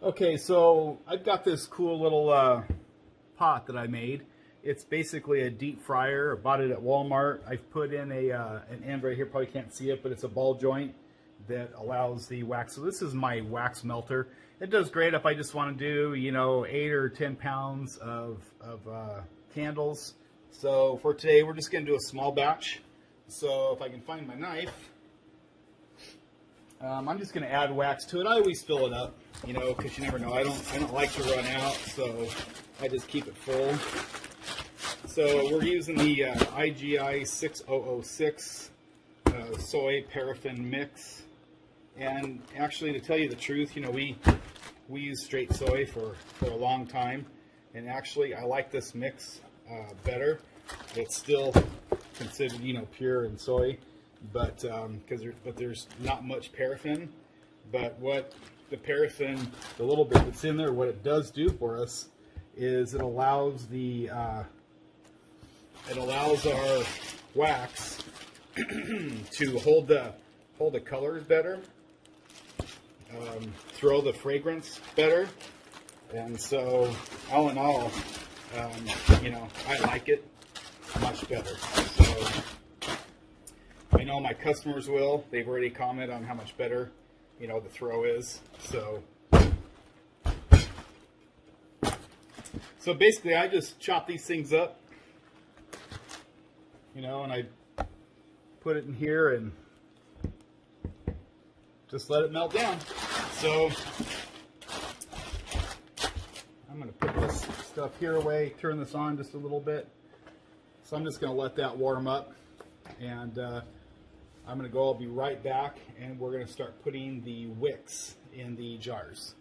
Okay, so I've got this cool little pot that I made. It's basically a deep fryer. I bought it at Walmart. I've put in an end right here. Probably can't see it, but it's a ball joint that allows the wax. So this is my wax melter. It does great if I just want to do, 8 or 10 pounds of candles. So for today, we're just going to do a small batch. So if I can find my knife, I'm just going to add wax to it. I always fill it up, because you never know. I don't like to run out, so I just keep it full. So we're using the IGI 6006 soy paraffin mix. And actually, to tell you the truth, we use straight soy for a long time. And actually, I like this mix better. It's still considered, pure and soy, but there's not much paraffin. But what the paraffin, the little bit that's in there, what it does do for us is it allows our wax to hold the colors better, throw the fragrance better, and so all in all, I like it much better. So I know my customers will. They've already commented on how much better, the throw is. So basically, I just chop these things up, and I put it in here and just let it melt down. So I'm going to put this stuff here away, turn this on just a little bit. So I'm just going to let that warm up, and I'm going to go. I'll be right back, and we're going to start putting the wicks in the jars.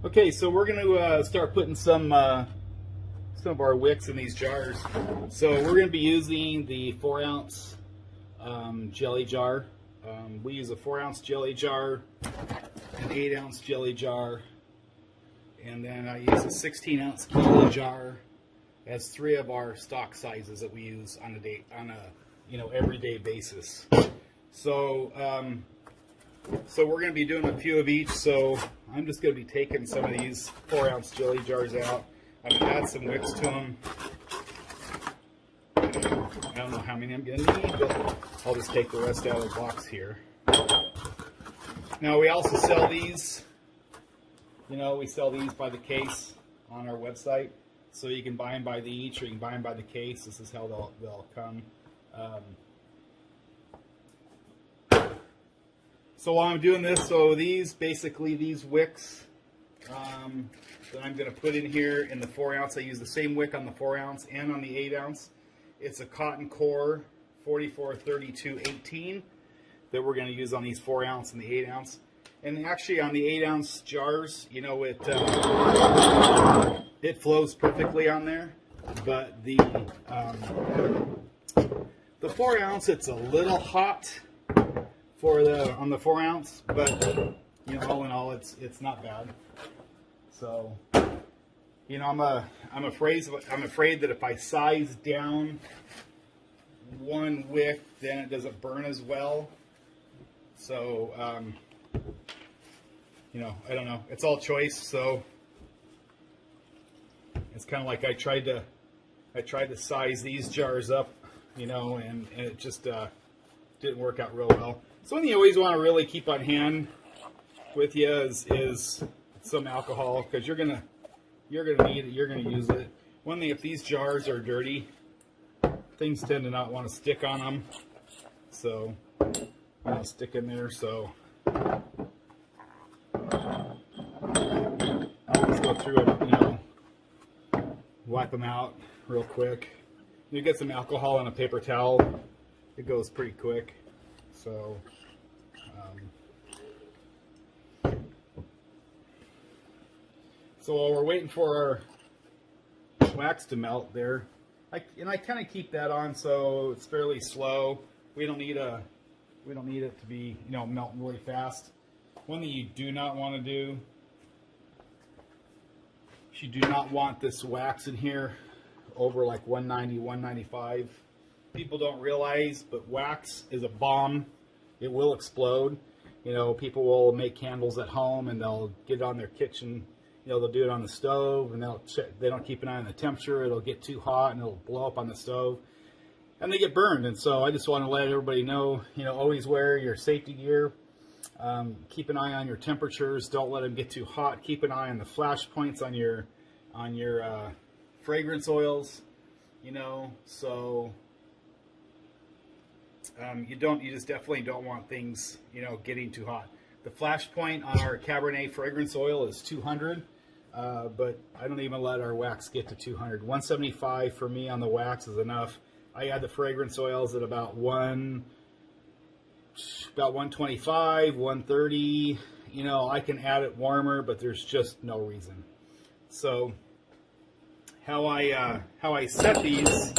Okay, so we're going to start putting some of our wicks in these jars. So we're going to be using the 4-ounce jelly jar. We use a 4-ounce jelly jar, an 8-ounce jelly jar, and then I use a 16-ounce jelly jar as 3 of our stock sizes that we use on a everyday basis. So so we're going to be doing a few of each. So I'm just going to be taking some of these 4-ounce jelly jars out. I'm going to add some wicks to them. I don't know how many I'm going to need, but I'll just take the rest out of the box here. Now we also sell these. We sell these by the case on our website. So you can buy them by the each, or you can buy them by the case. This is how they'll come. So while I'm doing this, so these wicks that I'm going to put in here in the 4-ounce. I use the same wick on the 4-ounce and on the 8-ounce. It's a cotton core 443218 that we're going to use on these 4-ounce and the 8-ounce. And actually on the 8-ounce jars, it flows perfectly on there. But the 4-ounce, it's a little hot on the 4-ounce, but all in all, it's not bad. So I'm afraid that if I size down one wick, then it doesn't burn as well. So I don't know. It's all choice. So it's kind of like I tried to size these jars up, and it just didn't work out real well. So one thing you always want to really keep on hand with you is some alcohol, because you're gonna need it. You're gonna use it. One thing, if these jars are dirty, things tend to not want to stick on them. So stick in there. So I'll just go through it, wipe them out real quick. You get some alcohol on a paper towel. It goes pretty quick. So so while we're waiting for our wax to melt there, I kind of keep that on so it's fairly slow. We don't need it to be melting really fast. One thing you do not want to do is you do not want this wax in here over like 190, 195. People don't realize, but wax is a bomb. It will explode. You know, people will make candles at home and they'll get it on their kitchen. You know, they'll do it on the stove and they don't keep an eye on the temperature. It'll get too hot and it'll blow up on the stove and they get burned. And so I just want to let everybody know, you know, always wear your safety gear. Keep an eye on your temperatures. Don't let them get too hot. Keep an eye on the flash points on your fragrance oils. You know, so you just definitely don't want things, you know, getting too hot. The flash point on our Cabernet fragrance oil is 200, but I don't even let our wax get to 200. 175 for me on the wax is enough. I add the fragrance oils at about 125, 130. You know, I can add it warmer, but there's just no reason. So how I set these,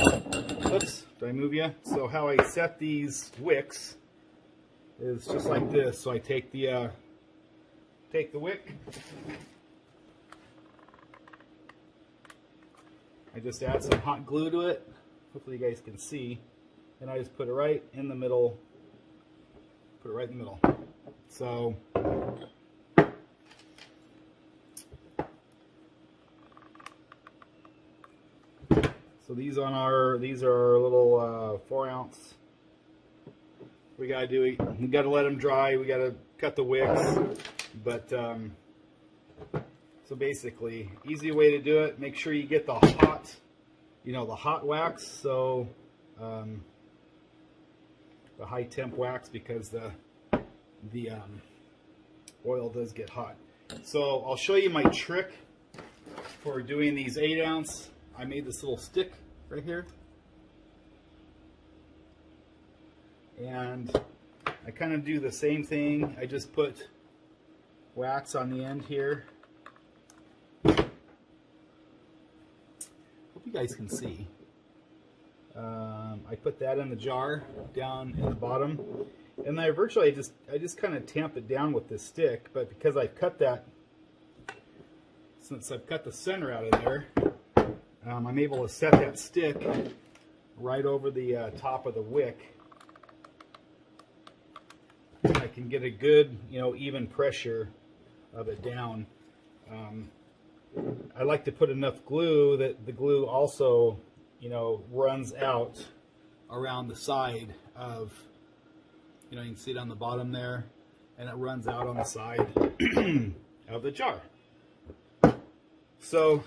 oops, did I move you? So how I set these wicks is just like this. So I take the wick, I just add some hot glue to it. Hopefully you guys can see, and I just put it right in the middle. Put it right in the middle. So these are our little 4 ounce. We gotta let them dry. We gotta cut the wicks. But so basically, easy way to do it. Make sure you get the hot, you know, the hot wax. So the high temp wax, because the oil does get hot. So I'll show you my trick for doing these 8 ounce. I made this little stick right here, and I kind of do the same thing. I just put wax on the end here. Hope you guys can see. I put that in the jar down in the bottom, and I just kind of tamp it down with this stick. But because I've cut that, since I've cut the center out of there, I'm able to set that stick right over the top of the wick. I can get a good, you know, even pressure of it down. I like to put enough glue that the glue also, you know, runs out around the side of, you know, you can see it on the bottom there, and it runs out on the side of the jar. So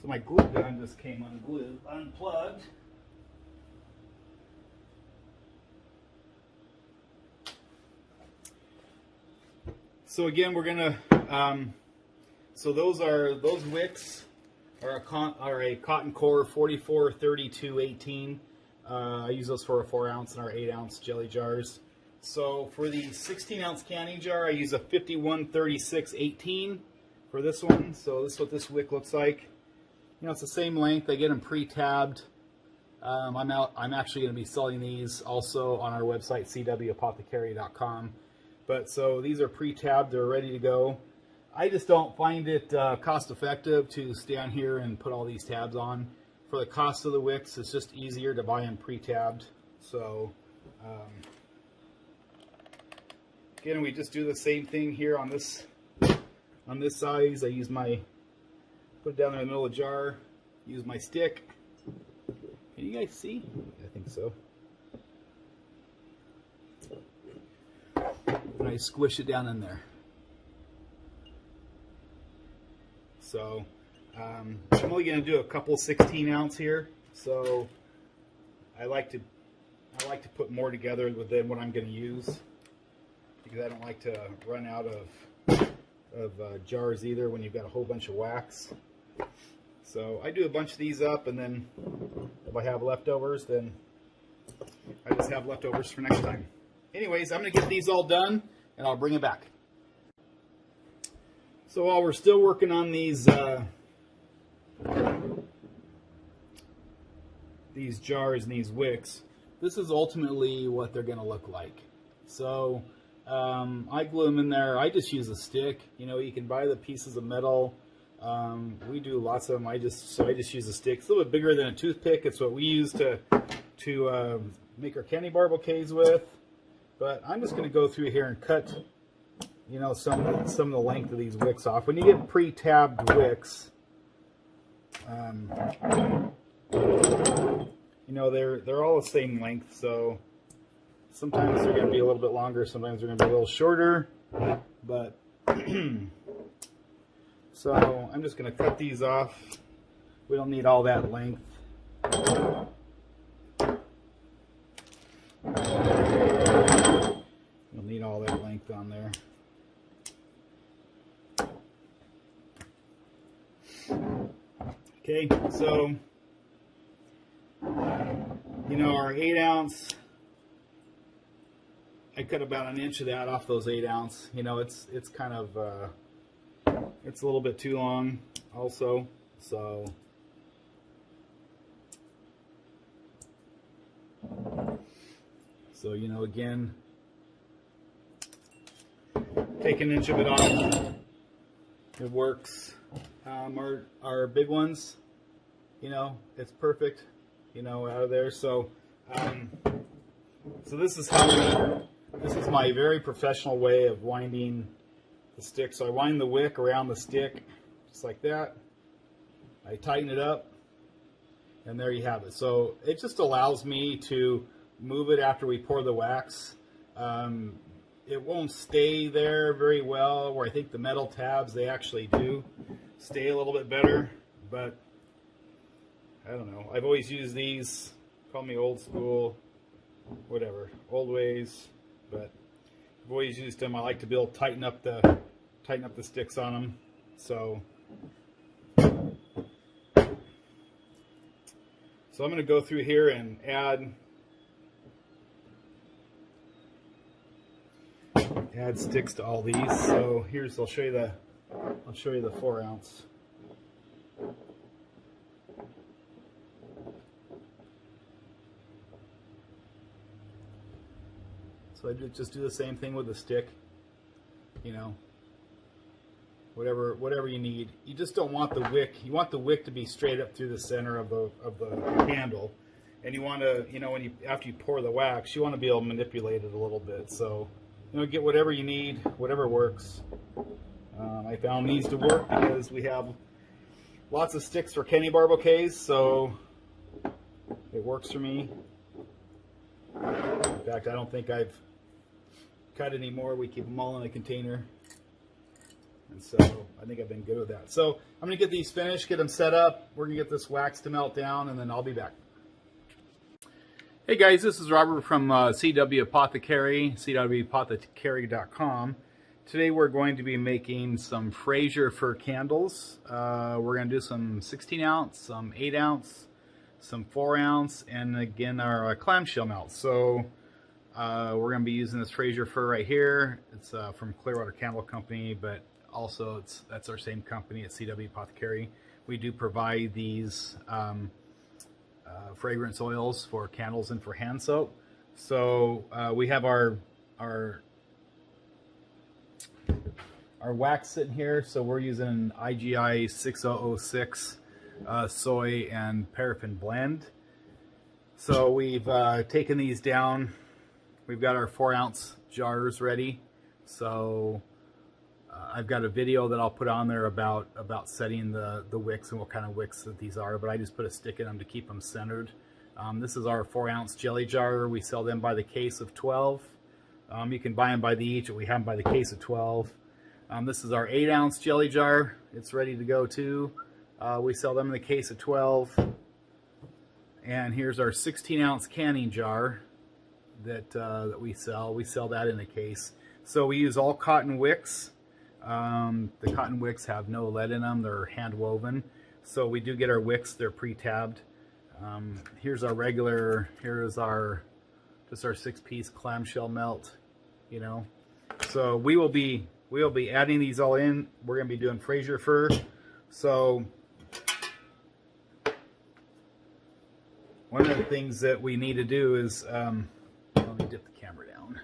my glue gun just came unplugged. So again, we're gonna. So those wicks are a cotton core 44, 32, 18. I use those for a 4 ounce in our 8 ounce jelly jars. So for the 16 ounce canning jar, I use a 51, 36, 18 for this one. So this is what this wick looks like. You know, it's the same length. I get them pre-tabbed. I'm actually going to be selling these also on our website, cwapothecary.com. But so these are pre-tabbed. They're ready to go. I just don't find it cost-effective to stand here and put all these tabs on. For the cost of the wicks, it's just easier to buy them pre-tabbed. So again, we just do the same thing here on this size. I use put it down in the middle of the jar, use my stick. Can you guys see? I think so. And I squish it down in there. So I'm only going to do a couple 16 ounce here. So I like to put more together than what I'm going to use, because I don't like to run out of jars either when you've got a whole bunch of wax. So I do a bunch of these up, and then if I have leftovers, then I just have leftovers for next time. Anyways, I'm going to get these all done, and I'll bring it back. So while we're still working on these jars and these wicks, this is ultimately what they're going to look like. So I glue them in there. I just use a stick. You know, you can buy the pieces of metal. We do lots of them. I just use a stick. It's a little bit bigger than a toothpick. It's what we use to make our candy bar bouquets with. But I'm just going to go through here and cut, you know, some of the length of these wicks off. When you get pre-tabbed wicks, you know, they're all the same length. So sometimes they're going to be a little bit longer. Sometimes they're going to be a little shorter. But so I'm just going to cut these off. We don't need all that length. We'll need all that length on there. Okay, so you know, our 8-ounce, I cut about an inch of that off those 8-ounce. You know, it's kind of it's a little bit too long also, so you know, again, take an inch of it off. It works. Our big ones, you know, it's perfect, you know, out of there. So so this is my very professional way of winding the stick. So I wind the wick around the stick just like that. I tighten it up, and there you have it. So it just allows me to move it after we pour the wax. It won't stay there very well, where I think the metal tabs, they actually do stay a little bit better, but I don't know. I've always used these, call me old school, whatever, old ways, but I've always used them. I like to be able to tighten up the sticks on them. So I'm going to go through here and add sticks to all these. So here's, I'll show you the 4-ounce. So I just do the same thing with the stick, you know, whatever you need. You just don't want the wick. You want the wick to be straight up through the center of the handle, and you want to, you know, after you pour the wax, you want to be able to manipulate it a little bit. So, you know, get whatever you need, whatever works. I found these to work because we have lots of sticks for candy bar bouquets, so it works for me. In fact, I don't think I've cut any more. We keep them all in a container, and so I think I've been good with that. So I'm going to get these finished, get them set up. We're going to get this wax to melt down, and then I'll be back. Hey guys, this is Robert from CW Apothecary, cwapothecary.com. Today we're going to be making some Fraser Fir candles. We're going to do some 16-ounce, some 8-ounce, some 4-ounce, and again our clamshell melts. So we're going to be using this Fraser Fir right here. It's from Clearwater Candle Company, but also that's our same company at CW Apothecary. We do provide these fragrance oils for candles and for hand soap. So we have our wax sitting here. So we're using an IGI 6006 soy and paraffin blend. So we've taken these down. We've got our 4-ounce jars ready. So I've got a video that I'll put on there about setting the wicks and what kind of wicks that these are, but I just put a stick in them to keep them centered. This is our 4-ounce jelly jar. We sell them by the case of 12. You can buy them by the each, but we have them by the case of 12. This is our 8-ounce jelly jar. It's ready to go too. We sell them in the case of 12. And here's our 16-ounce canning jar that we sell. We sell that in a case. So we use all cotton wicks. The cotton wicks have no lead in them. They're hand woven. So we do get our wicks. They're pre-tabbed. Here's our regular. Here's just our 6-piece clamshell melt. You know. So we will be adding these all in. We're going to be doing Fraser Fir. So one of the things that we need to do is let me dip the camera down.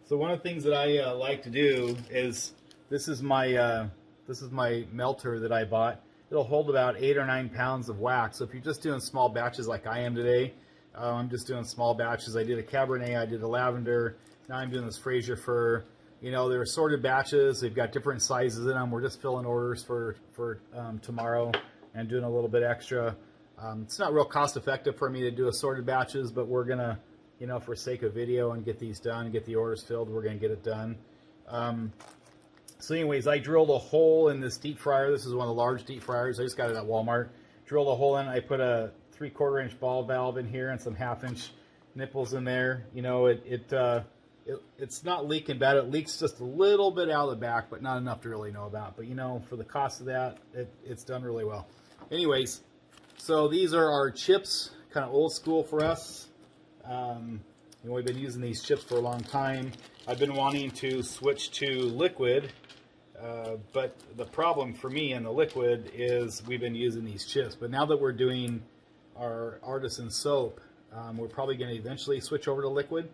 So one of the things that I like to do is, this is my melter that I bought. It'll hold about 8 or 9 pounds of wax. So if you're just doing small batches like I am today, I'm just doing small batches. I did a Cabernet, I did a lavender, now I'm doing this Fraser Fir. You know, they're assorted batches. They've got different sizes in them. We're just filling orders for tomorrow and doing a little bit extra. It's not real cost effective for me to do assorted batches, but we're gonna, you know, for sake of video and get these done, get the orders filled, we're gonna get it done. So anyways, I drilled a hole in this deep fryer. This is one of the large deep fryers. I just got it at Walmart. Drilled a hole in it. I put a 3/4 inch ball valve in here and some 1/2 inch nipples in there. You know, it's not leaking bad. It leaks just a little bit out of the back, but not enough to really know about. But you know, for the cost of that, it's done really well. Anyways, so these are our chips, kind of old school for us. You know, we've been using these chips for a long time. I've been wanting to switch to liquid, but the problem for me in the liquid is we've been using these chips. But now that we're doing our artisan soap, we're probably going to eventually switch over to liquid,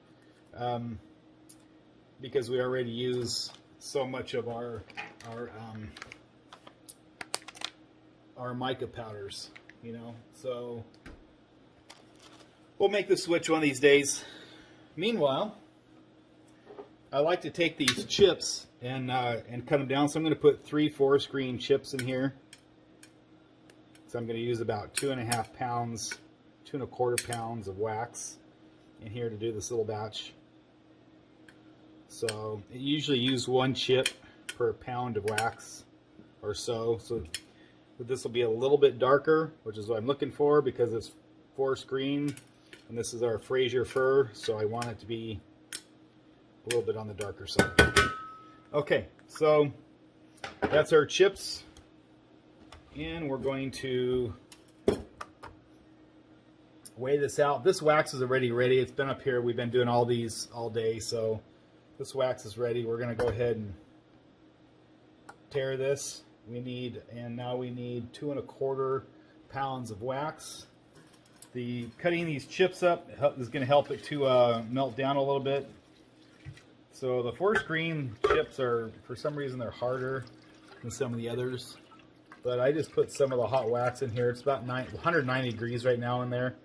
because we already use so much of our mica powders, you know. So we'll make the switch one of these days. Meanwhile, I like to take these chips and cut them down. So I'm going to put 3 forest green chips in here. So I'm going to use about 2.5 pounds, 2.25 pounds of wax in here to do this little batch. So I usually use 1 chip per pound of wax or so. So this will be a little bit darker, which is what I'm looking for because it's forest green, and this is our Fraser Fir, so I want it to be a little bit on the darker side. Okay, so that's our chips, and we're going to weigh this out. This wax is already ready. It's been up here. We've been doing all these all day, so this wax is ready. We're going to go ahead and tare this. Now we need 2.25 pounds of wax. Cutting these chips up is going to help it to melt down a little bit. So the forest green chips are, for some reason, they're harder than some of the others. But I just put some of the hot wax in here. It's about 190 degrees right now in there.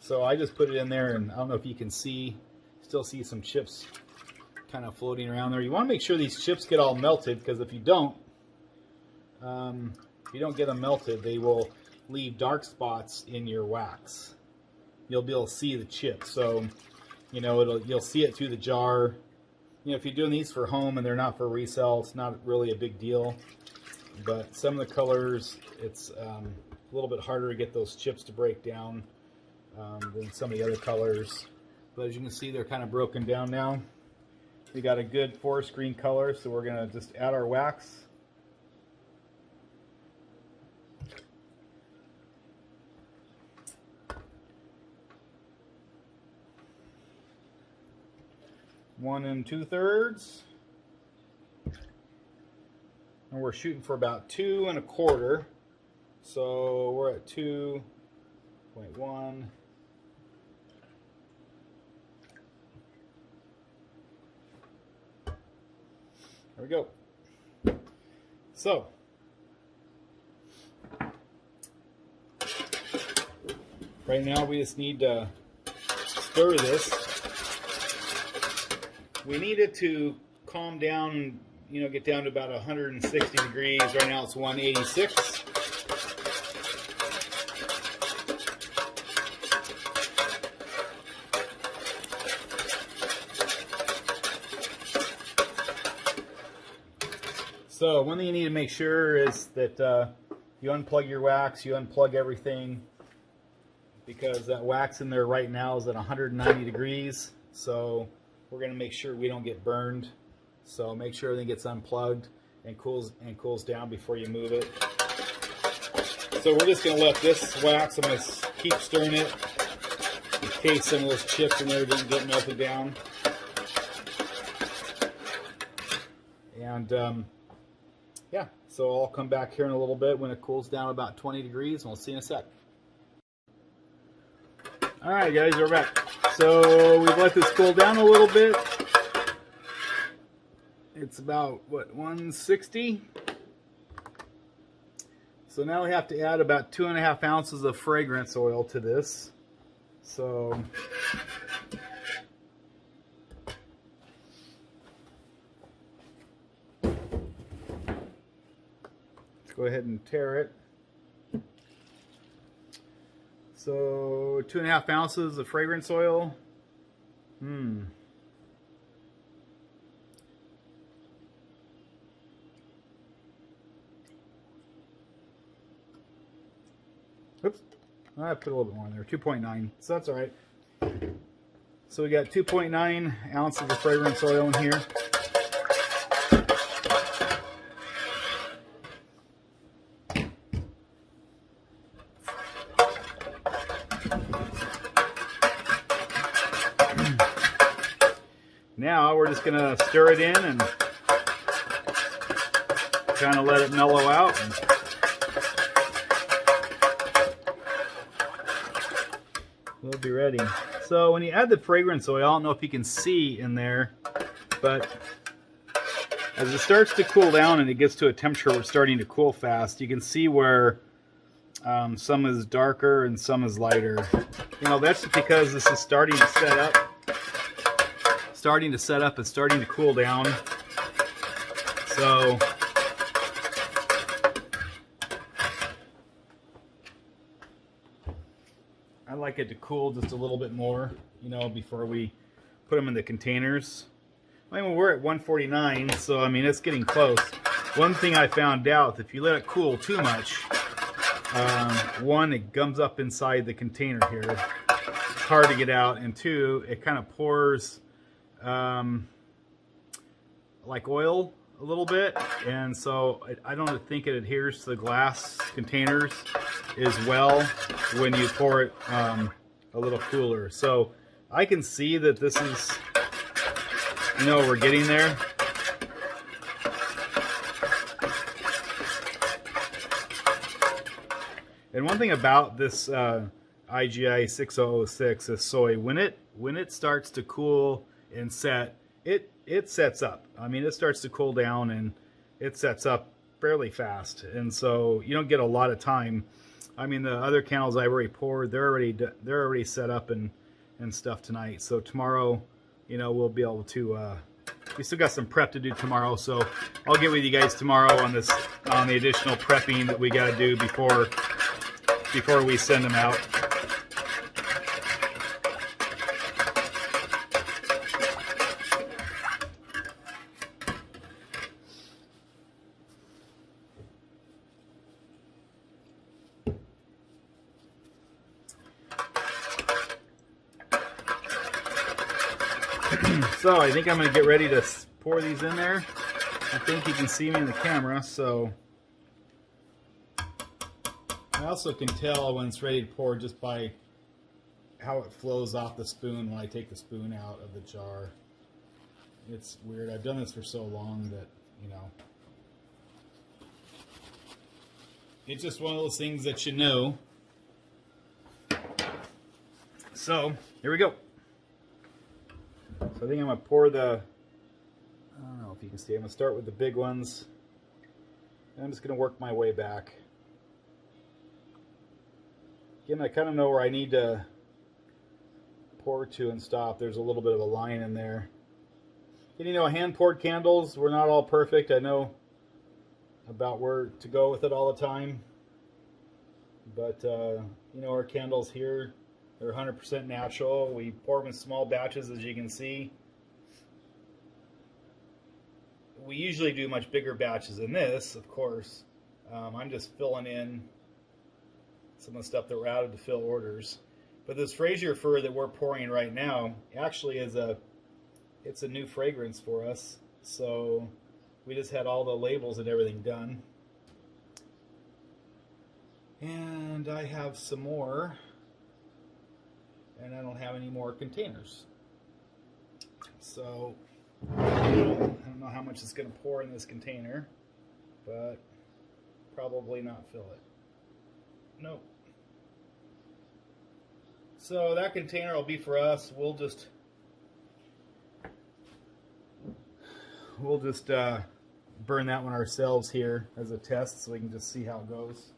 So I just put it in there, and I don't know if you can still see some chips kind of floating around there. You want to make sure these chips get all melted, because if you don't get them melted, they will leave dark spots in your wax. You'll be able to see the chip, so you know you'll see it through the jar. You know, if you're doing these for home and they're not for resale, it's not really a big deal. But some of the colors, it's a little bit harder to get those chips to break down than some of the other colors. But as you can see, they're kind of broken down now. We got a good forest green color, so we're going to just add our wax. One and 2/3, and we're shooting for about 2.25. So we're at 2.1. There we go. So right now we just need to stir this. We need it to calm down, you know, get down to about 160 degrees. Right now it's 186. So one thing you need to make sure is that you unplug your wax, you unplug everything, because that wax in there right now is at 190 degrees. So we're going to make sure we don't get burned. So make sure everything gets unplugged and cools down before you move it. So we're just going to let this wax, I'm going to keep stirring it in case some of those chips in there didn't get melted down. And yeah, so I'll come back here in a little bit when it cools down about 20 degrees, and we'll see you in a sec. Alright guys, we're back. So we've let this cool down a little bit. It's about, what, 160? So now we have to add about 2.5 ounces of fragrance oil to this. So let's go ahead and tare it. So 2.5 ounces of fragrance oil. Oops, I put a little bit more in there, 2.9, so that's all right. So we got 2.9 ounces of fragrance oil in here. Now we're just gonna stir it in and kind of let it mellow out. We'll be ready. So when you add the fragrance oil, I don't know if you can see in there, but as it starts to cool down and it gets to a temperature where it's starting to cool fast, you can see where some is darker and some is lighter. You know, that's because this is starting to set up and starting to cool down. So I like it to cool just a little bit more, you know, before we put them in the containers. I mean, we're at 149, so I mean, it's getting close. One thing I found out, if you let it cool too much, one, it gums up inside the container here. It's hard to get out, and two, it kind of pours like oil a little bit, and so I don't think it adheres to the glass containers as well when you pour it a little cooler. So I can see that this is, you know, we're getting there. And one thing about this IGI 6006 is soy, when it starts to cool and set, it sets up. I mean, it starts to cool down and it sets up fairly fast, and so you don't get a lot of time. I mean, the other candles I already poured, they're already set up and stuff tonight. So tomorrow, you know, we'll be able to. We still got some prep to do tomorrow, so I'll get with you guys tomorrow on this, on the additional prepping that we got to do before we send them out. So I think I'm going to get ready to pour these in there. I think you can see me in the camera, so I also can tell when it's ready to pour just by how it flows off the spoon when I take the spoon out of the jar. It's weird. I've done this for so long that, you know, it's just one of those things that you know. So here we go. So I think I'm going to pour the, I don't know if you can see, I'm going to start with the big ones. And I'm just going to work my way back. Again, I kind of know where I need to pour to and stop. There's a little bit of a line in there. And you know, hand-poured candles, we're not all perfect. I know about where to go with it all the time. But, you know, our candles here, they're 100% natural. We pour them in small batches, as you can see. We usually do much bigger batches than this, of course. I'm just filling in some of the stuff that we're out of to fill orders. But this Fraser Fir that we're pouring right now actually is it's a new fragrance for us. So we just had all the labels and everything done. And I have some more. And I don't have any more containers. So I don't know how much it's going to pour in this container, but probably not fill it. Nope. So that container will be for us. We'll we'll just burn that one ourselves here as a test so we can just see how it goes.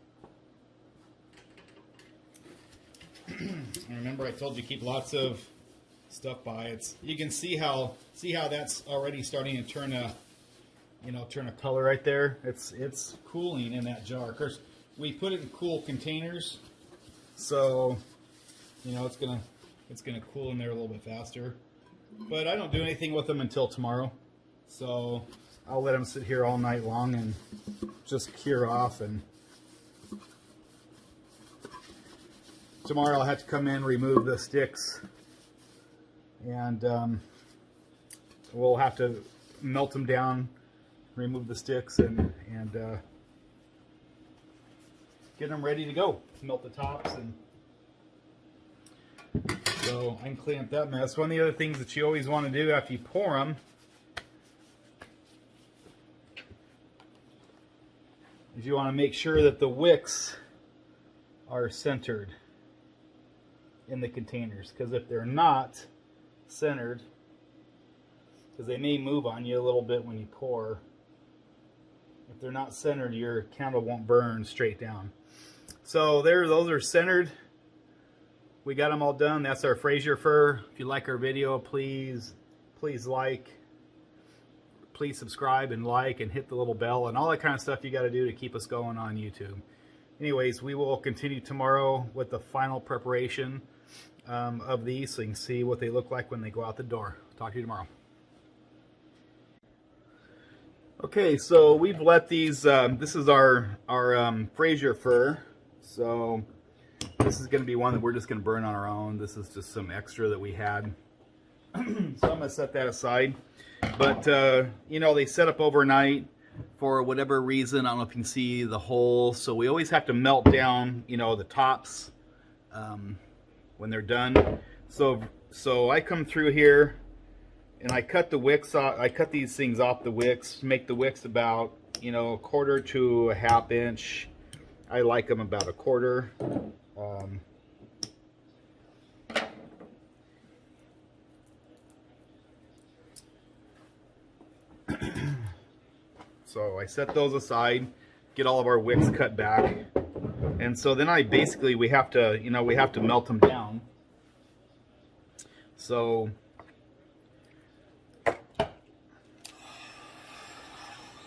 And remember, I told you keep lots of stuff by. It's you can see how that's already starting to turn a color right there. It's cooling in that jar. Of course, we put it in cool containers, so it's gonna cool in there a little bit faster. But I don't do anything with them until tomorrow, so I'll let them sit here all night long and just cure off. And tomorrow I'll have to come in, remove the sticks, and we'll have to melt them down, remove the sticks, and get them ready to go. Melt the tops, and so I can clean up that mess. One of the other things that you always want to do after you pour them is you want to make sure that the wicks are centered in the containers, because if they're not centered, because they may move on you a little bit when you pour, if they're not centered, your candle won't burn straight down. So those are centered. We got them all done. That's our Fraser Fir. If you like our video, please subscribe and like and hit the little bell and all that kind of stuff you got to do to keep us going on YouTube. Anyways, we will continue tomorrow with the final preparation of these, so you can see what they look like when they go out the door. Talk to you tomorrow. Okay, so we've let these. This is our Fraser Fir. So this is going to be one that we're just going to burn on our own. This is just some extra that we had. So I'm going to set that aside. But, they set up overnight for whatever reason. I don't know if you can see the hole. So we always have to melt down, the tops when they're done. So I come through here and I cut the wicks off. I cut these things off the wicks, make the wicks about, a quarter to a half inch. I like them about a quarter. So I set those aside, get all of our wicks cut back, and so then we have to melt them down. So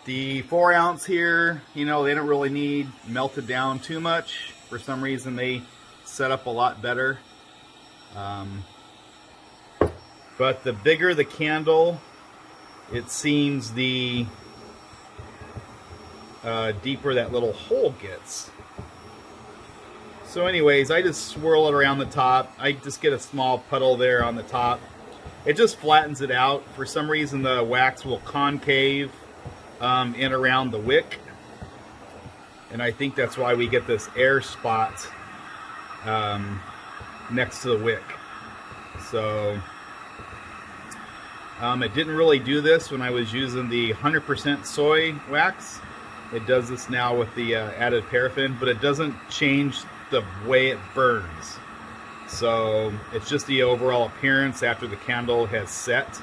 the 4 ounce here, they don't really need melted down too much. For some reason, they set up a lot better. But the bigger the candle, it seems the deeper that little hole gets. So anyways, I just swirl it around the top. I just get a small puddle there on the top. It just flattens it out. For some reason, the wax will concave in around the wick, and I think that's why we get this air spot next to the wick. So it didn't really do this when I was using the 100% soy wax. It does this now with the added paraffin, but it doesn't change the way it burns. So it's just the overall appearance after the candle has set.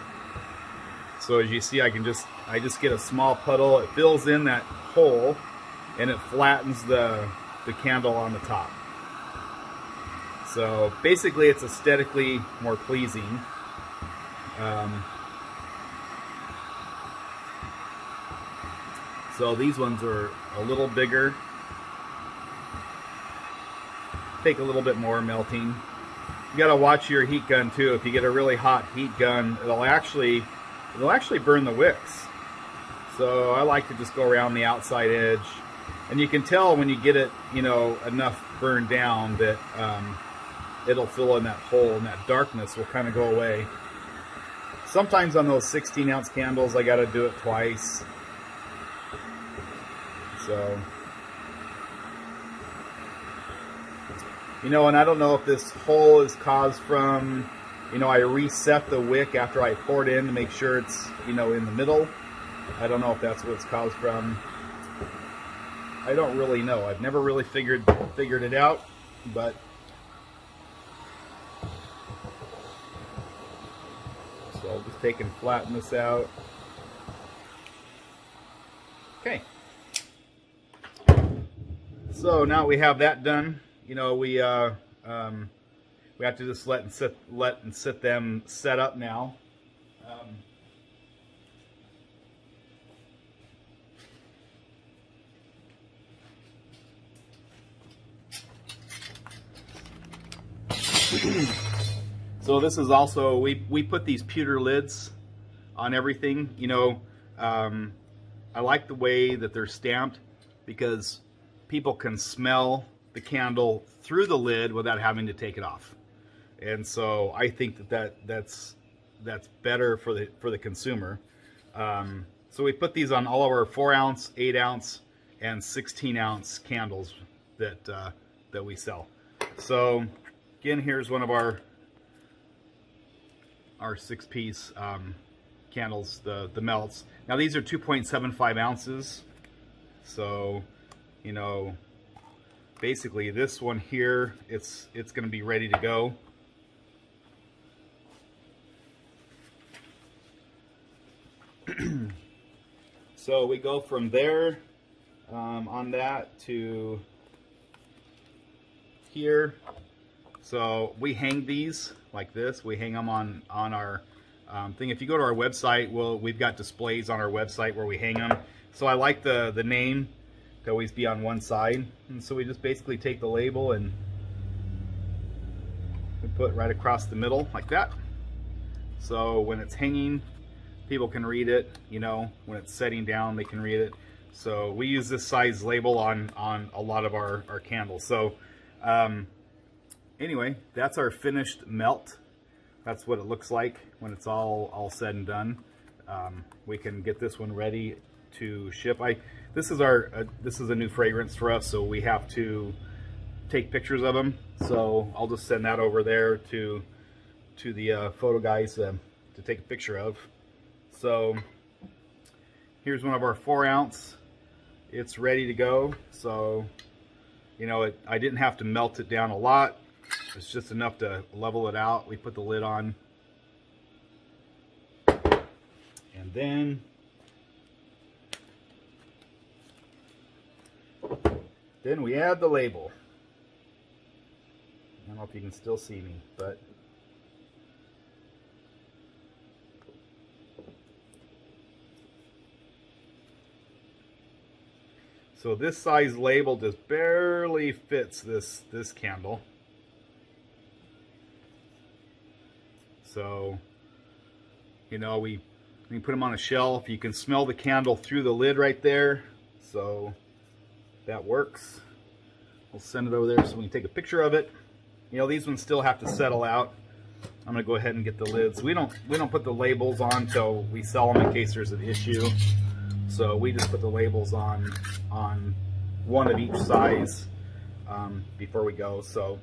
So as you see, I just get a small puddle. It fills in that hole, and it flattens the candle on the top. So basically, it's aesthetically more pleasing. So these ones are a little bigger. Take a little bit more melting. You got to watch your heat gun too. If you get a really hot heat gun, it'll actually burn the wicks. So I like to just go around the outside edge, and you can tell when you get it, enough burned down that it'll fill in that hole, and that darkness will kind of go away. Sometimes on those 16 ounce candles, I got to do it twice. So, and I don't know if this hole is caused from, I reset the wick after I poured in to make sure it's, in the middle. I don't know if that's what it's caused from. I don't really know. I've never really figured it out, but so I'll just take and flatten this out. Okay. So now we have that done. You know, we have to just let them set up now. So this is also, we put these pewter lids on everything. You know, I like the way that they're stamped because people can smell the candle through the lid without having to take it off. And so I think that's better for the consumer. So we put these on all of our 4-ounce, 8-ounce, and 16-ounce candles that we sell. So again, here's one of our 6-piece candles, the melts. Now these are 2.75 ounces. So, you know, basically this one here, it's going to be ready to go. So we go from there on that to here. So we hang these like this. We hang them on our thing. If you go to our website, we've got displays on our website where we hang them. So I like the name to always be on one side. And so we just basically take the label and we put right across the middle like that. So when it's hanging, people can read it. You know, when it's setting down, they can read it. So we use this size label on a lot of our candles. So anyway, that's our finished melt. That's what it looks like when it's all said and done. We can get this one ready to ship. This is a new fragrance for us, so we have to take pictures of them. So I'll just send that over there to the photo guys to take a picture of. So here's one of our 4-ounce. It's ready to go. So, you know, I didn't have to melt it down a lot. It's just enough to level it out. We put the lid on. And then we add the label. I don't know if you can still see me, but so this size label just barely fits this candle. So, you know, we put them on a shelf. You can smell the candle through the lid right there. So that works. We'll send it over there so we can take a picture of it. You know, these ones still have to settle out. I'm gonna go ahead and get the lids. We don't put the labels on till we sell them in case there's an issue. So we just put the labels on one of each size before we go. So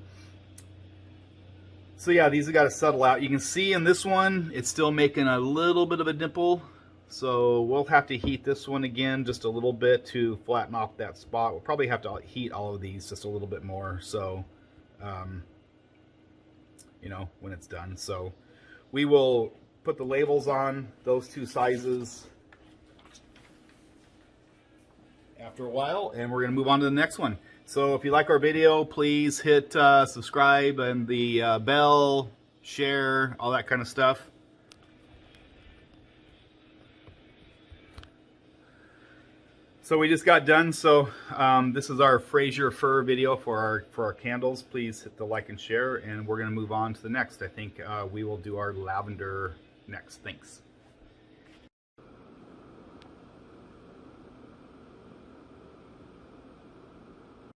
yeah, these have got to settle out. You can see in this one, it's still making a little bit of a dimple. So we'll have to heat this one again just a little bit to flatten off that spot. We'll probably have to heat all of these just a little bit more. So, you know, when it's done. So we will put the labels on those 2 sizes after a while, and we're going to move on to the next one. So if you like our video, please hit subscribe and the bell, share, all that kind of stuff. So we just got done. So this is our Fraser Fir video for our candles. Please hit the like and share, and we're going to move on to the next. I think we will do our lavender next. Thanks.